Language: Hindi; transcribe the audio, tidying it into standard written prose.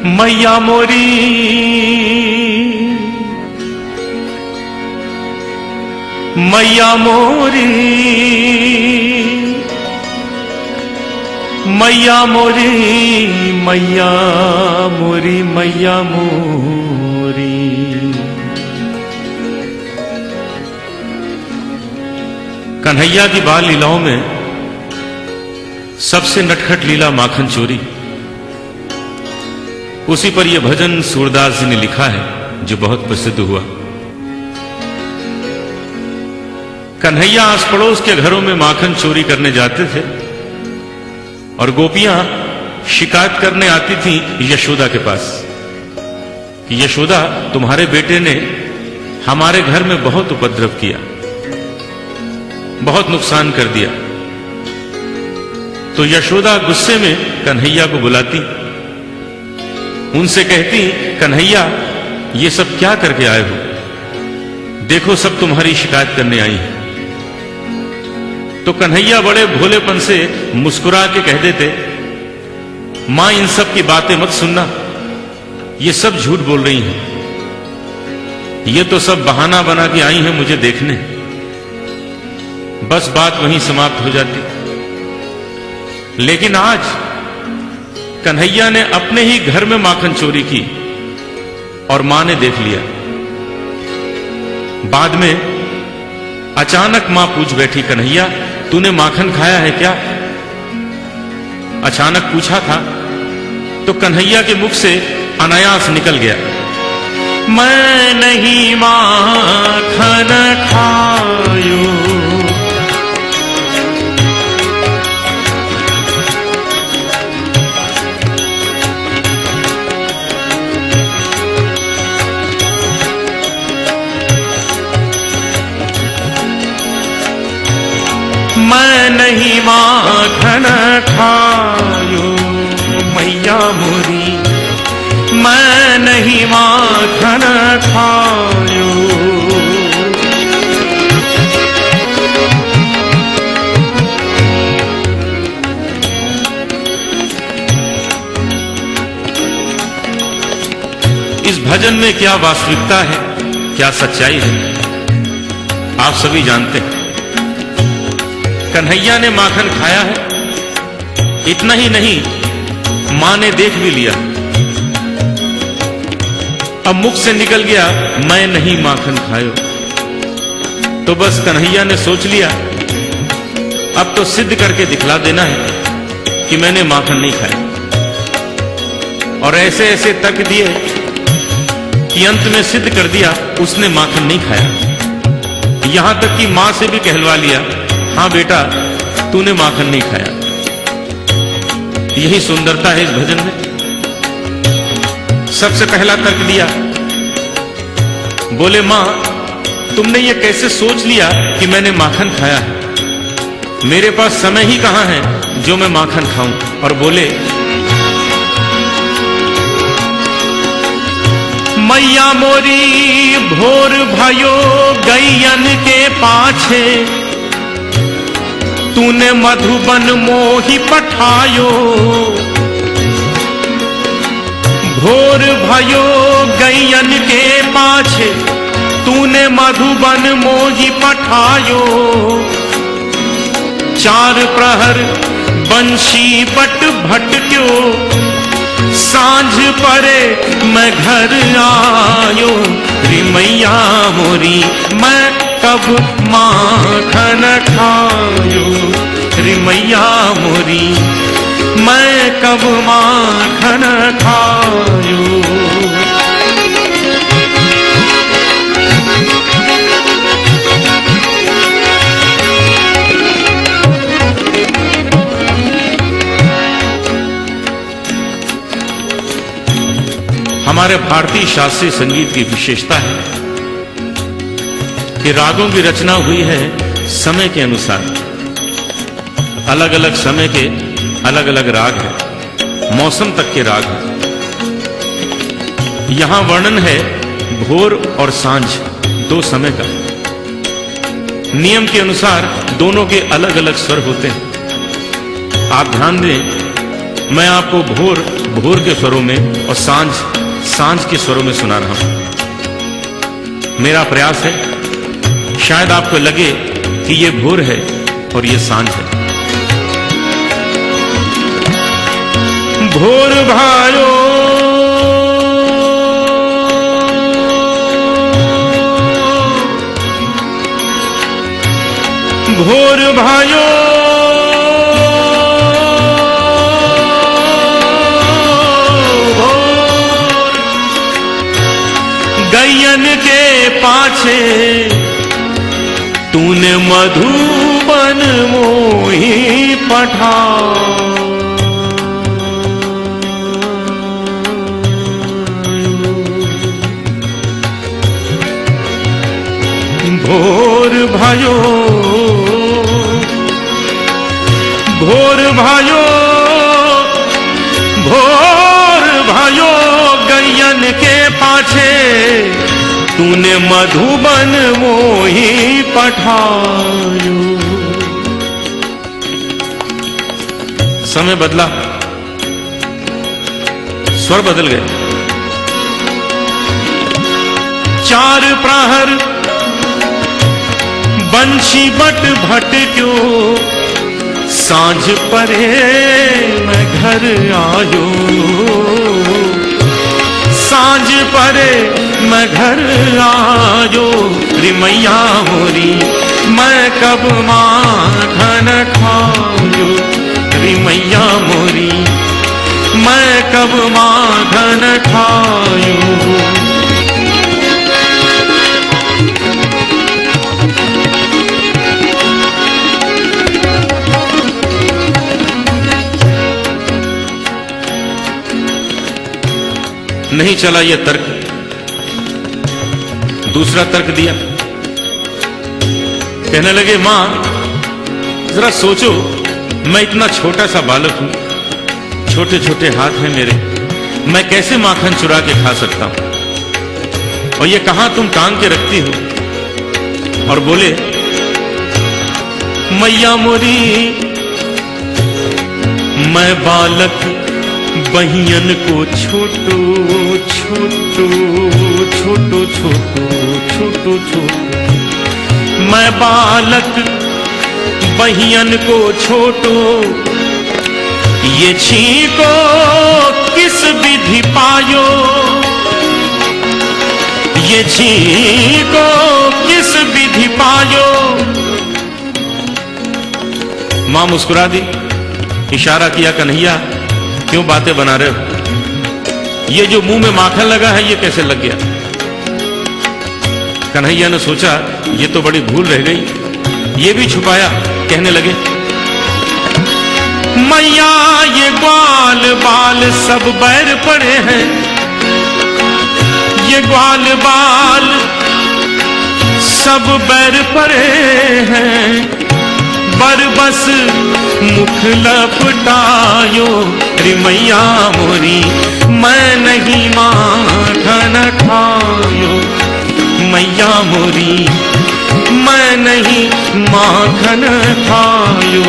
मैया मोरी मैया मोरी मैया मोरी मैया मोरी मैया मोरी। कन्हैया की बाल लीलाओं में सबसे नटखट लीला माखन चोरी। उसी पर यह भजन सूरदास जी ने लिखा है जो बहुत प्रसिद्ध हुआ। कन्हैया आस पड़ोस के घरों में माखन चोरी करने जाते थे और गोपियां शिकायत करने आती थीं यशोदा के पास कि यशोदा, तुम्हारे बेटे ने हमारे घर में बहुत उपद्रव किया, बहुत नुकसान कर दिया। तो यशोदा गुस्से में कन्हैया को बुलाती, उनसे कहती, कन्हैया ये सब क्या करके आए हो? देखो सब तुम्हारी शिकायत करने आई है। तो कन्हैया बड़े भोलेपन से मुस्कुरा के कह देते, मां इन सब की बातें मत सुनना, ये सब झूठ बोल रही हैं, ये तो सब बहाना बना के आई हैं मुझे देखने। बस बात वहीं समाप्त हो जाती। लेकिन आज कन्हैया ने अपने ही घर में माखन चोरी की और मां ने देख लिया। बाद में अचानक मां पूछ बैठी, कन्हैया तूने माखन खाया है क्या? अचानक पूछा था तो कन्हैया के मुख से अनायास निकल गया, मैं नहीं माखन खायो। मैं नहीं माखन खायो मैया मोरी, मैं नहीं माखन खायो। इस भजन में क्या वास्तविकता है, क्या सच्चाई है, आप सभी जानते हैं। कन्हैया ने माखन खाया है, इतना ही नहीं मां ने देख भी लिया। अब मुख से निकल गया, मैं नहीं माखन खायो। तो बस कन्हैया ने सोच लिया, अब तो सिद्ध करके दिखला देना है कि मैंने माखन नहीं खाया। और ऐसे ऐसे तर्क दिए कि अंत में सिद्ध कर दिया उसने माखन नहीं खाया। यहां तक कि मां से भी कहलवा लिया, हां बेटा तूने माखन नहीं खाया। यही सुंदरता है इस भजन में। सबसे पहला तर्क दिया, बोले मां तुमने ये कैसे सोच लिया कि मैंने माखन खाया है? मेरे पास समय ही कहां है जो मैं माखन खाऊं। और बोले, मैया मोरी भोर भयो गैयन के पाछे, तूने मधुबन मोहि पठायो। भोर भयो गैयन के पाछे, तूने मधुबन मोहि पठायो। चार प्रहर बंशी बट भटक्यो, सांझ परे मैं घर आयो। रे मैया मोरी मैं कब माखन खायो, रे मैया मोरी मैं कब माखन खायो। हमारे भारतीय शास्त्रीय संगीत की विशेषता है कि रागों की रचना हुई है समय के अनुसार। अलग अलग समय के अलग अलग राग है, मौसम तक के राग है। यहां वर्णन है भोर और सांझ दो समय का। नियम के अनुसार दोनों के अलग अलग स्वर होते हैं। आप ध्यान दें मैं आपको भोर भोर के स्वरों में और सांझ सांझ के स्वरों में सुना रहा हूं। मेरा प्रयास है शायद आपको लगे कि ये भोर है और ये सांझ है। भोर भायो भोर भायो गैयन के पाछे तूने मधुबन मोही पठा। भोर भयो भोर भयो भोर भयो गैयन के पाछे तूने मधुबन मोही पठायो। समय बदला, स्वर बदल गए। चार प्रहर बंशी बट भट क्यों सांझ परे मैं घर आयो। सांझ परे मैं घर आयो रे मैया मोरी मैं कब माखन खायो। रे मैया मोरी मैं कब माखन खायो। नहीं चला ये तर्क, दूसरा तर्क दिया। कहने लगे मां जरा सोचो, मैं इतना छोटा सा बालक हूं, छोटे छोटे हाथ हैं मेरे, मैं कैसे माखन चुरा के खा सकता हूं। और ये कहां तुम टांग के रखती हो। और बोले मैया मोरी मैं बालक बहियन को छोटो छोटो छोटो छोटो छोटो छोटो मैं बालक बहियन को छोटो ये छीको किस विधि पायो। ये छीको किस विधि पायो। मां मुस्कुरा दी, इशारा किया कन्हैया क्यों बातें बना रहे हो, ये जो मुंह में माखन लगा है ये कैसे लग गया। कन्हैया ने सोचा ये तो बड़ी भूल रह गई, ये भी छुपाया। कहने लगे मैया ये ग्वाल बाल सब बैर पड़े हैं। ये ग्वाल बाल सब बैर पड़े हैं। बरबस मुख लपटायो रे मैया मोरी मैं नहीं माखन खायो। मैया मोरी मैं नहीं माखन खायो।